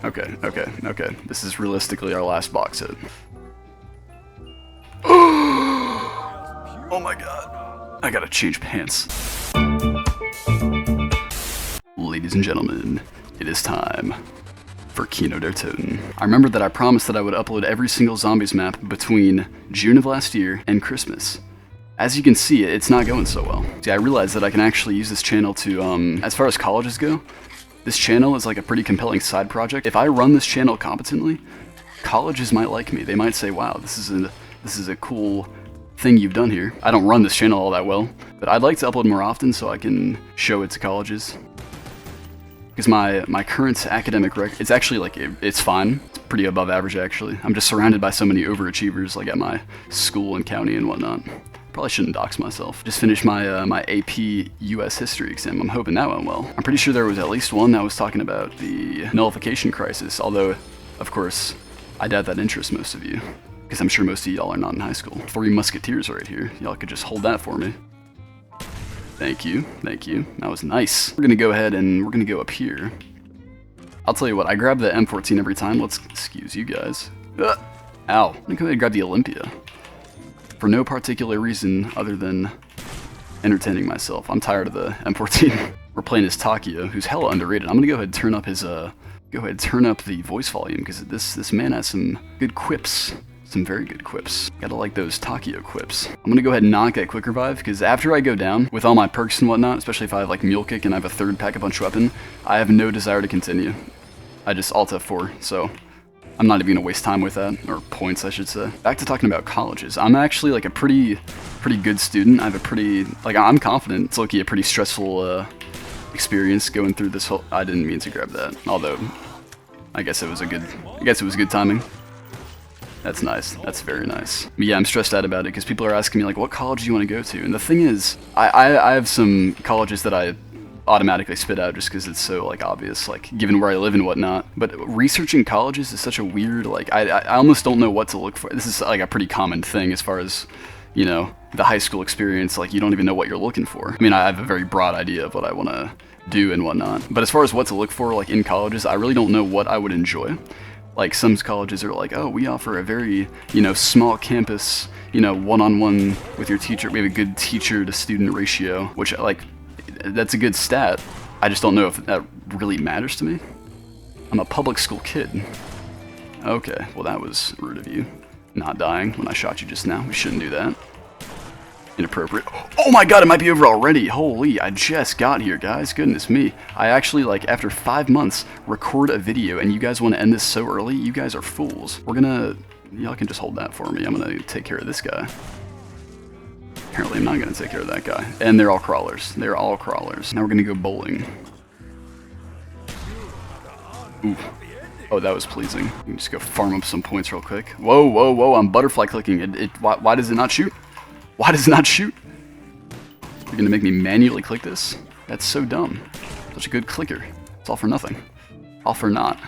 Okay. This is realistically our last box hit. Oh my god. I gotta change pants. Ladies and gentlemen, it is time for KINO Der Toten. I remember that I promised that I would upload every single zombies map between June of last year and Christmas. As you can see, it's not going so well. See, I realized that I can actually use this channel to, as far as colleges go, this channel is like a pretty compelling side project. If I run this channel competently, colleges might like me. They might say, wow, this is a cool thing you've done here. I don't run this channel all that well, but I'd like to upload more often so I can show it to colleges. Because my current academic record, it's actually like, it's fine. It's pretty above average actually. I'm just surrounded by so many overachievers like at my school and county and whatnot. Probably shouldn't dox myself. Just finished my my AP US history exam. I'm hoping that went well. I'm pretty sure there was at least one that was talking about the nullification crisis, although, of course, I doubt that interests most of you. Because I'm sure most of y'all are not in high school. 3 musketeers right here. Y'all could just hold that for me. Thank you. That was nice. We're gonna go ahead and we're gonna go up here. I'll tell you what, I grab the M14 every time. Let's excuse you guys. Ow. I'm gonna go ahead and grab the Olympia. For no particular reason other than entertaining myself. I'm tired of the M14. We're playing as Takio, who's hella underrated. I'm gonna go ahead and turn up his turn up the voice volume, because this man has some good quips. Some very good quips. Gotta like those Takio quips. I'm gonna go ahead and not get quick revive, because after I go down, with all my perks and whatnot, especially if I have like mule kick and I have a 3rd pack-a-punch weapon, I have no desire to continue. I just alt F4, so I'm not even gonna waste time with that, or points I should say. Back to talking about colleges. I'm actually like a pretty good student. I have a pretty, like I'm confident. It's looking a pretty stressful experience going through this whole, I didn't mean to grab that, although I guess it was good timing. That's nice. That's very nice. But yeah, I'm stressed out about it because people are asking me like, what college do you want to go to? And the thing is, I have some colleges that I automatically spit out just because it's so like obvious, like given where I live and whatnot. But researching colleges is such a weird, like I almost don't know what to look for. This is like a pretty common thing as far as, you know, the high school experience. Like you don't even know what you're looking for. I mean, I have a very broad idea of what I want to do and whatnot. But as far as what to look for, like in colleges, I really don't know what I would enjoy. Like some colleges are like, oh, we offer a very, you know, small campus, you know, one-on-one with your teacher. We have a good teacher to student ratio, which like, that's a good stat. I just don't know if that really matters to me. I'm a public school kid. Okay, well that was rude of you. Not dying when I shot you just now. We shouldn't do that. Inappropriate. Oh my god, it might be over already. Holy, I just got here, guys. Goodness me. I actually, like, after 5 months, record a video, and you guys want to end this so early? You guys are fools. We're gonna... Y'all can just hold that for me. I'm gonna take care of this guy. Apparently, I'm not gonna take care of that guy. And they're all crawlers. They're all crawlers. Now we're gonna go bowling. Ooh. Oh, that was pleasing. We can just go farm up some points real quick. Whoa, I'm butterfly clicking. Why does it not shoot? Why does it not shoot? You're gonna make me manually click this? That's so dumb. Such a good clicker. It's all for nothing. All for naught.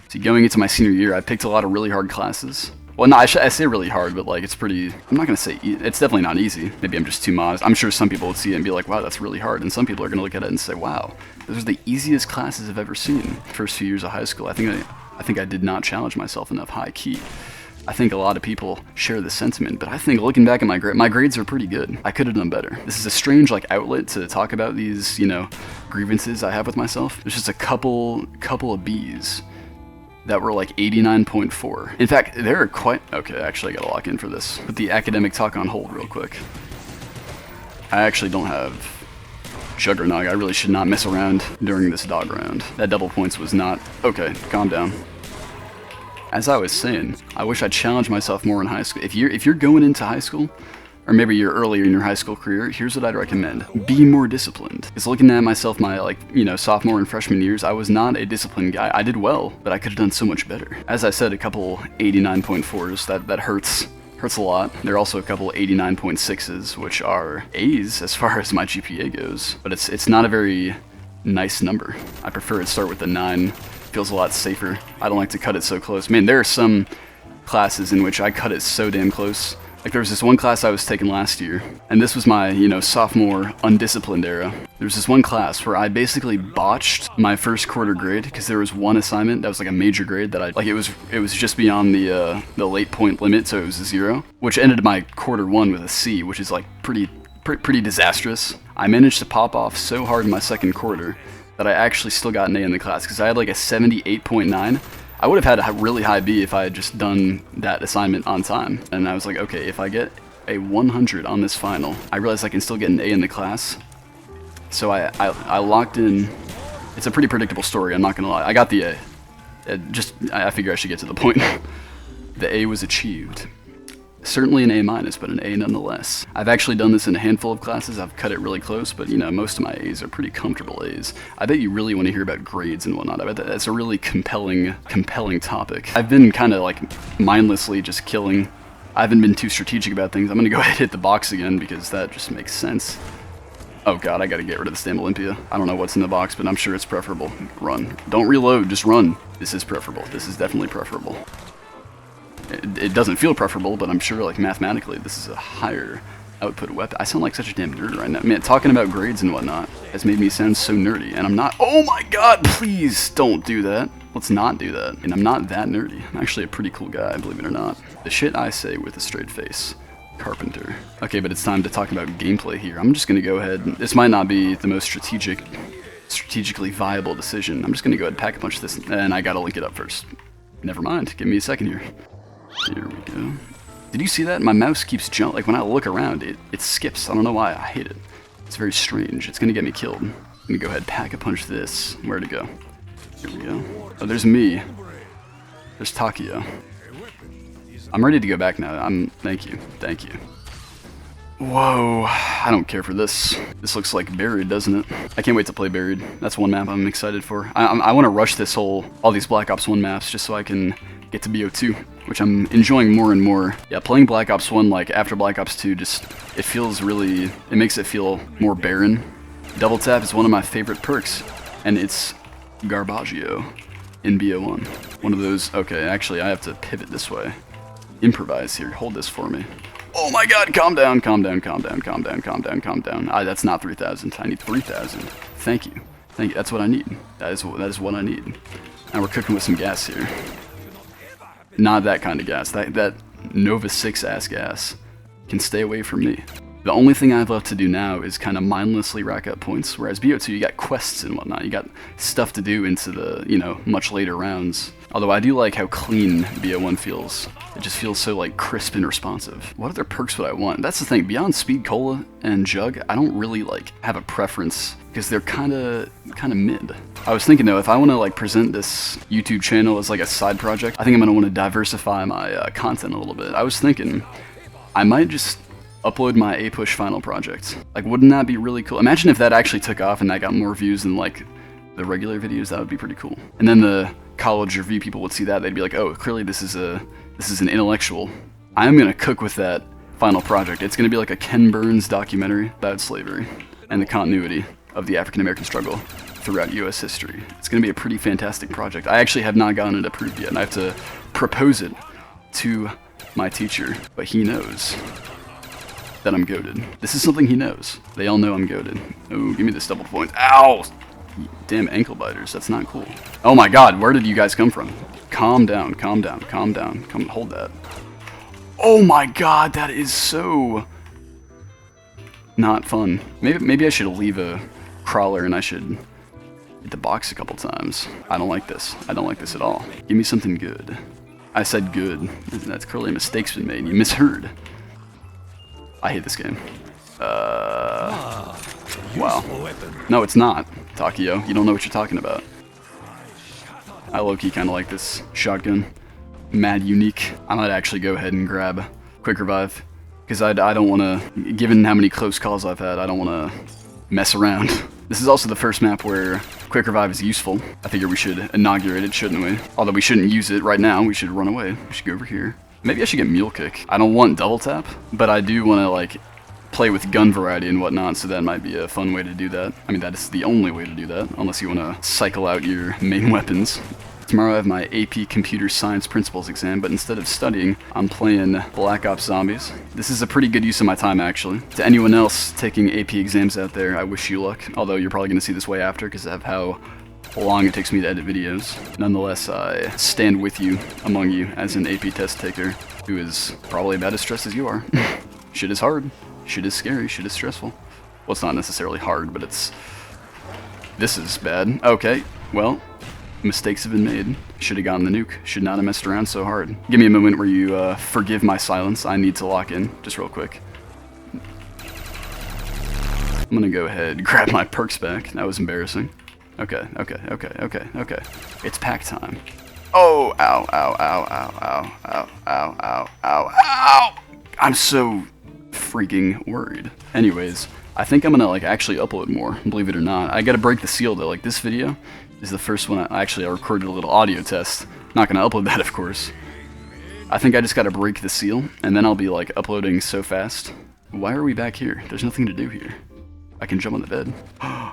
See, going into my senior year, I picked a lot of really hard classes. Well, no, I say really hard, but like, it's pretty, I'm not gonna say, it's definitely not easy. Maybe I'm just too modest. I'm sure some people would see it and be like, wow, that's really hard. And some people are gonna look at it and say, wow, those are the easiest classes I've ever seen. First few years of high school, I think I did not challenge myself enough high key. I think a lot of people share this sentiment, but I think looking back at my grades are pretty good. I could have done better. This is a strange like outlet to talk about these, you know, grievances I have with myself. There's just a couple of B's that were like 89.4. In fact, there are quite, okay, actually I gotta lock in for this. Put the academic talk on hold real quick. I actually don't have Juggernog. I really should not mess around during this dog round. That double points was not, okay, calm down. As I was saying, I wish I'd challenged myself more in high school. If you're going into high school, or maybe you're earlier in your high school career, here's what I'd recommend. Be more disciplined. Because looking at myself my, like, you know, sophomore and freshman years, I was not a disciplined guy. I did well, but I could have done so much better. As I said, a couple 89.4s, that hurts a lot. There are also a couple 89.6s, which are A's as far as my GPA goes. But it's not a very nice number. I prefer it start with a 9. Feels a lot safer. I don't like to cut it so close. Man, there are some classes in which I cut it so damn close Like there was this one class I was taking last year, and this was my, sophomore undisciplined era. There was this one class where I basically botched my first quarter grade because there was one assignment that was like a major grade that it was just beyond the late point limit, so it was a 0, which ended my quarter 1 with a C, which is like pretty disastrous. I managed to pop off so hard in my second quarter that I actually still got an A in the class because I had like a 78.9. I would have had a really high B if I had just done that assignment on time. And I was like, okay, if I get a 100 on this final, I realized I can still get an A in the class. So I locked in. It's a pretty predictable story, I'm not gonna lie. I got the A. I figure I should get to the point. The A was achieved. Certainly an A-, but an A nonetheless. I've actually done this in a handful of classes. I've cut it really close, but most of my A's are pretty comfortable A's. I bet you really want to hear about grades and whatnot. I bet that's a really compelling topic. I've been kind of like mindlessly just killing. I haven't been too strategic about things. I'm gonna go ahead and hit the box again because that just makes sense. Oh god, I gotta get rid of the Stam Olympia. I don't know what's in the box, but I'm sure it's preferable. Run. Don't reload, just run. This is preferable. This is definitely preferable. It doesn't feel preferable, but I'm sure, like, mathematically, this is a higher output weapon. I sound like such a damn nerd right now. Man, talking about grades and whatnot has made me sound so nerdy, and I'm not. Oh my god, please don't do that. Let's not do that. And I'm not that nerdy. I'm actually a pretty cool guy, believe it or not. The shit I say with a straight face. Carpenter. Okay, but it's time to talk about gameplay here. I'm just gonna go ahead. This might not be the most strategically viable decision. I'm just gonna go ahead and pack a punch this, and I gotta link it up first. Never mind. Give me a second here. Here we go. Did you see that? My mouse keeps jumping. Like when I look around, it skips. I don't know why. I hate it. It's very strange. It's gonna get me killed. I'm gonna go ahead and pack a punch this. Where'd it go? Here we go. Oh, there's me. There's Takio. I'm ready to go back now. Thank you. Thank you. Whoa. I don't care for this. This looks like Buried, doesn't it? I can't wait to play Buried. That's one map I'm excited for. I want to rush all these Black Ops 1 maps just so I can get to BO2, which I'm enjoying more and more. Yeah, playing Black Ops 1, like, after Black Ops 2, it makes it feel more barren. Double tap is one of my favorite perks, and it's Garbaggio in BO1. One of those, okay, actually, I have to pivot this way. Improvise here, hold this for me. Oh my god, calm down, calm down, calm down, calm down, calm down, calm down. That's not 3,000, I need 3,000. Thank you, that's what I need. That is what I need. Now we're cooking with some gas here. Not that kind of gas. That Nova 6 ass gas can stay away from me. The only thing I have left to do now is kind of mindlessly rack up points, whereas BO2 you got quests and whatnot. You got stuff to do into the, much later rounds. Although I do like how clean BO1 feels. It just feels so, like, crisp and responsive. What other perks would I want? That's the thing. Beyond Speed Cola and Jug, I don't really, like, have a preference because they're kind of mid. I was thinking, though, if I want to, like, present this YouTube channel as, like, a side project, I think I'm going to want to diversify my content a little bit. I was thinking I might just upload my A-Push final project. Like, wouldn't that be really cool? Imagine if that actually took off and that got more views than, like, the regular videos. That would be pretty cool. And then the college review people would see that. They'd be like, oh, clearly this is an intellectual. I'm going to cook with that final project. It's going to be like a Ken Burns documentary about slavery and the continuity of the African-American struggle throughout U.S. history. It's going to be a pretty fantastic project. I actually have not gotten it approved yet, and I have to propose it to my teacher, but he knows that I'm goated. This is something he knows. They all know I'm goated. Oh, give me this double point. Ow! Damn ankle biters, that's not cool. Oh my god, where did you guys come from? Calm down, calm down, calm down. Come, hold that. Oh my god, that is so not fun. Maybe I should leave a crawler and I should hit the box a couple times. I don't like this. I don't like this at all. Give me something good. I said good. That's clearly a mistake's been made. You misheard. I hate this game. Wow. No, it's not, Takio. You don't know what you're talking about. I low-key kind of like this shotgun. Mad unique. I might actually go ahead and grab Quick Revive. Because I don't want to, given how many close calls I've had, I don't want to mess around. This is also the first map where Quick Revive is useful. I figure we should inaugurate it, shouldn't we? Although we shouldn't use it right now. We should run away. We should go over here. Maybe I should get Mule Kick. I don't want Double Tap, but I do want to, like, play with gun variety and whatnot, so that might be a fun way to do that. I mean, that is the only way to do that, unless you want to cycle out your main weapons. Tomorrow I have my AP Computer Science Principles exam, but instead of studying, I'm playing Black Ops Zombies. This is a pretty good use of my time, actually. To anyone else taking AP exams out there, I wish you luck, although you're probably going to see this way after because of how long it takes me to edit videos. Nonetheless, I stand with you, among you, as an AP test taker who is probably about as stressed as you are. Shit is hard, shit is scary, shit is stressful. Well, it's not necessarily hard, but it's... This is bad. Okay, well... Mistakes have been made. Should have gotten the nuke. Should not have messed around so hard. Give me a moment where you forgive my silence. I need to lock in, just real quick. I'm gonna go ahead and grab my perks back. That was embarrassing. Okay. It's pack time. Oh, ow, ow, ow, ow, ow, ow, ow, ow, ow, ow! I'm so freaking worried. Anyways, I think I'm gonna like actually upload more, believe it or not. I gotta break the seal though. Like this video is the first one I recorded a little audio test. Not gonna upload that, of course. I think I just gotta break the seal, and then I'll be like uploading so fast. Why are we back here? There's nothing to do here. I can jump on the bed.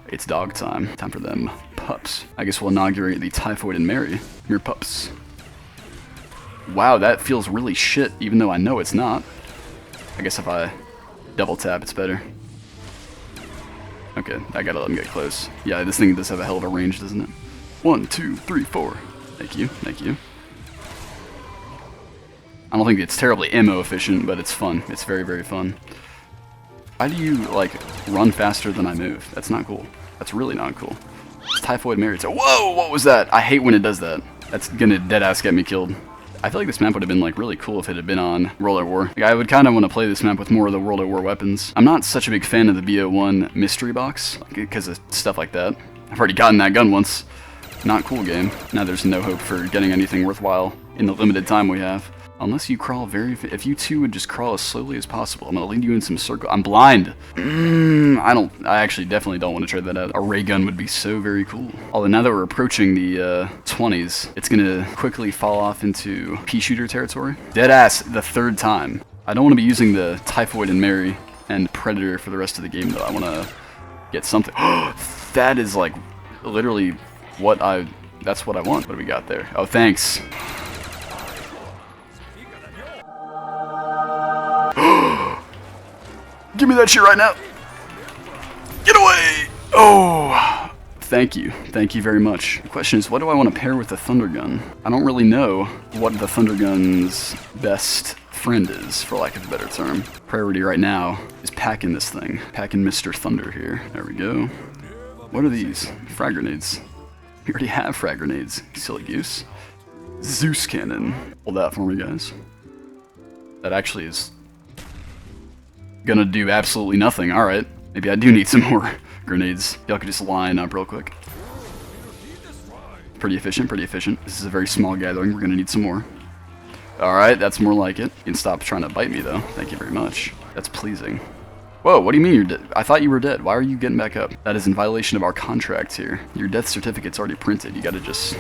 It's dog time. Time for them pups. I guess we'll inaugurate the Typhoid and Mary. Mere pups. Wow, that feels really shit, even though I know it's not. I guess if I double tap, it's better. Okay, I gotta let him get close. Yeah, this thing does have a hell of a range, doesn't it? 1, 2, 3, 4. Thank you, thank you. I don't think it's terribly ammo efficient, but it's fun. It's very, very fun. Why do you, like, run faster than I move? That's not cool. That's really not cool. It's Typhoid Mary. Whoa, what was that? I hate when it does that. That's gonna deadass get me killed. I feel like this map would have been like really cool if it had been on World at War. Like, I would kind of want to play this map with more of the World at War weapons. I'm not such a big fan of the BO1 mystery box because of stuff like that. I've already gotten that gun once. Not cool game. Now there's no hope for getting anything worthwhile in the limited time we have. Unless you crawl if you two would just crawl as slowly as possible. I'm gonna lead you in some circle. I'm blind. I actually definitely don't want to try that out. A ray gun would be so very cool. Although now that we're approaching the 20s, it's gonna quickly fall off into pea shooter territory. Deadass the third time. I don't want to be using the Typhoid and Mary and Predator for the rest of the game though. I want to get something. That is like literally that's what I want. What do we got there? Oh, thanks. Give me that shit right now. Get away! Oh, thank you. Thank you very much. The question is, what do I want to pair with the Thunder Gun? I don't really know what the Thunder Gun's best friend is, for lack of a better term. Priority right now is packing this thing. Packing Mr. Thunder here. There we go. What are these? Frag grenades. We already have frag grenades. Silly goose. Zeus cannon. Hold that for me, guys. That actually is gonna do absolutely nothing. Alright, maybe I do need some more grenades. Y'all could just line up real quick. Pretty efficient, pretty efficient. This is a very small gathering. We're gonna need some more. Alright, that's more like it. You can stop trying to bite me though. Thank you very much. That's pleasing. Whoa, what do you mean you're dead? I thought you were dead. Why are you getting back up? That is in violation of our contract here. Your death certificate's already printed. You gotta just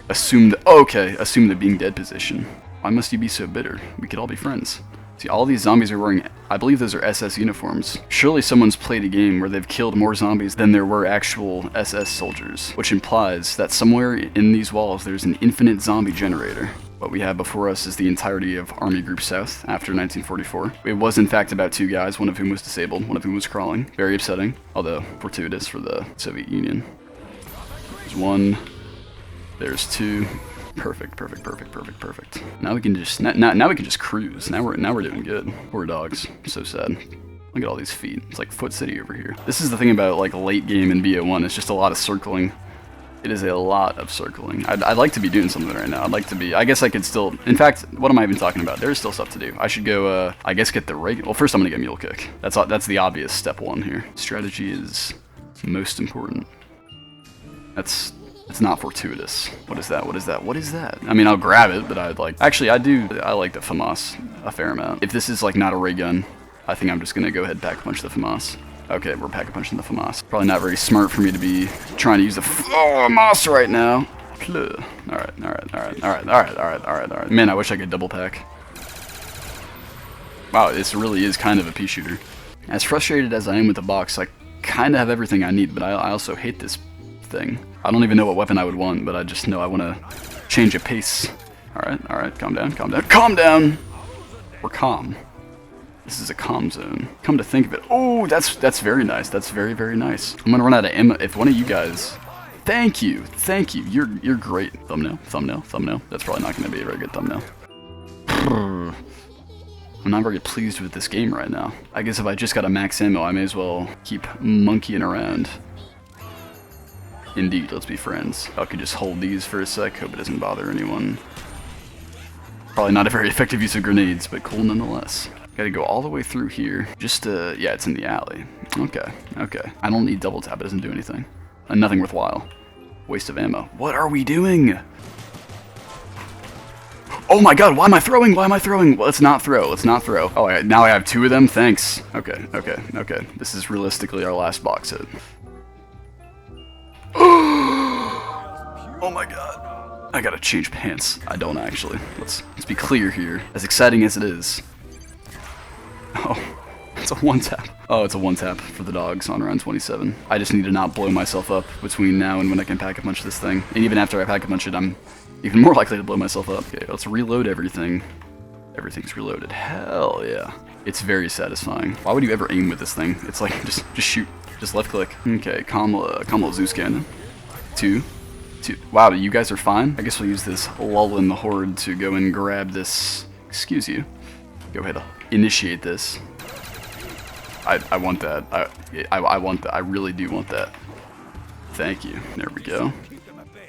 assume assume the being dead position. Why must you be so bitter? We could all be friends. See, all these zombies are wearing, I believe those are SS uniforms. Surely someone's played a game where they've killed more zombies than there were actual SS soldiers, which implies that somewhere in these walls there's an infinite zombie generator. What we have before us is the entirety of Army Group South after 1944. It was in fact about 2 guys, one of whom was disabled, one of whom was crawling. Very upsetting, although fortuitous for the Soviet Union. There's 1, there's 2. Perfect, perfect, perfect, perfect, perfect. Now we can just now we can just cruise. Now we're doing good. Poor dogs. So sad. Look at all these feet. It's like Foot City over here. This is the thing about like late game in BO1. It's just a lot of circling. It is a lot of circling. I'd like to be doing something right now. I'd like to be. I guess I could still. In fact, what am I even talking about? There's still stuff to do. I should go. I guess get the regular. Well, first I'm gonna get Mule Kick. That's the obvious step 1 here. Strategy is most important. It's not fortuitous. What is that? What is that? What is that? I mean, I'll grab it, but I'd like... Actually, I like the FAMAS a fair amount. If this is, like, not a ray gun, I think I'm just gonna go ahead and pack a punch the FAMAS. Okay, we're pack a punching the FAMAS. Probably not very smart for me to be trying to use the FAMAS right now. Alright. Man, I wish I could double pack. Wow, this really is kind of a pea shooter. As frustrated as I am with the box, I kind of have everything I need, but I also hate this thing. I don't even know what weapon I would want, but I just know I want to change a pace. Alright, calm down, calm down, calm down! We're calm. This is a calm zone. Come to think of it. Oh, that's very nice. That's very, very nice. I'm gonna run out of ammo. If one of you guys... Thank you. You're great. Thumbnail. That's probably not gonna be a very good thumbnail. I'm not very pleased with this game right now. I guess if I just got a max ammo, I may as well keep monkeying around. Indeed, let's be friends. I could just hold these for a sec. Hope it doesn't bother anyone. Probably not a very effective use of grenades, but cool nonetheless. Gotta go all the way through here. Just, yeah, it's in the alley. Okay. I don't need double tap, it doesn't do anything. Nothing worthwhile. Waste of ammo. What are we doing? Oh my god, why am I throwing? Well, let's not throw. Oh, now I have 2 of them? Thanks. Okay. This is realistically our last box hit. Oh my god. I gotta change pants. I don't actually. Let's be clear here. As exciting as it is. Oh, it's a one tap. Oh, it's a one tap for the dogs on round 27. I just need to not blow myself up between now and when I can pack a bunch of this thing. And even after I pack a bunch of it, I'm even more likely to blow myself up. Okay, let's reload everything. Everything's reloaded. Hell yeah. It's very satisfying. Why would you ever aim with this thing? It's like, just shoot. Just left click. Okay, calm Zeus cannon. 2. Wow, you guys are fine? I guess we'll use this lull in the horde to go and grab this. Excuse you. Go ahead, initiate this. I want that. I want that. I really do want that. Thank you. There we go.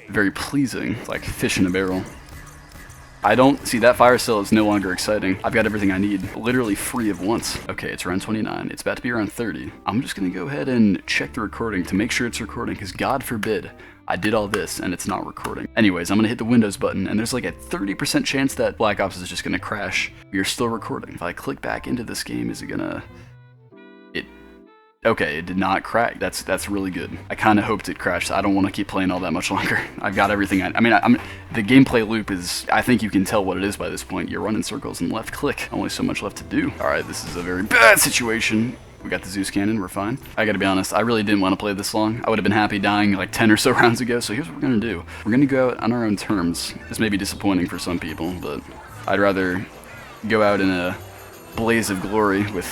Very pleasing. It's like fish in a barrel. I don't see that fire sale is no longer exciting. I've got everything I need, literally free of once. Okay, it's around 29. It's about to be around 30. I'm just gonna go ahead and check the recording to make sure it's recording, because God forbid I did all this and it's not recording. Anyways, I'm gonna hit the Windows button, and there's like a 30% chance that Black Ops is just gonna crash. We are still recording. If I click back into this game, is it gonna... Okay, it did not crack. That's really good. I kind of hoped it crashed. I don't want to keep playing all that much longer. I've got everything. The gameplay loop is, I think you can tell what it is by this point. You're running circles and left click. Only so much left to do. All right, this is a very bad situation. We got the Zeus cannon, we're fine. I gotta be honest, I really didn't want to play this long. I would have been happy dying like 10 or so rounds ago, so here's what we're gonna do. We're gonna go out on our own terms. This may be disappointing for some people, but I'd rather go out in a blaze of glory with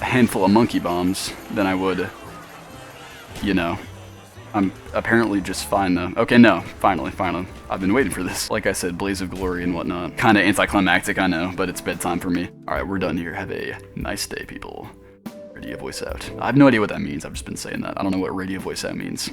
a handful of monkey bombs than I would, you know. I'm apparently just fine though. Okay, no, finally. I've been waiting for this. Like I said, blaze of glory and whatnot. Kinda anticlimactic, I know, but it's bedtime for me. Alright, we're done here. Have a nice day, people. Radio voice out. I have no idea what that means. I've just been saying that. I don't know what radio voice out means.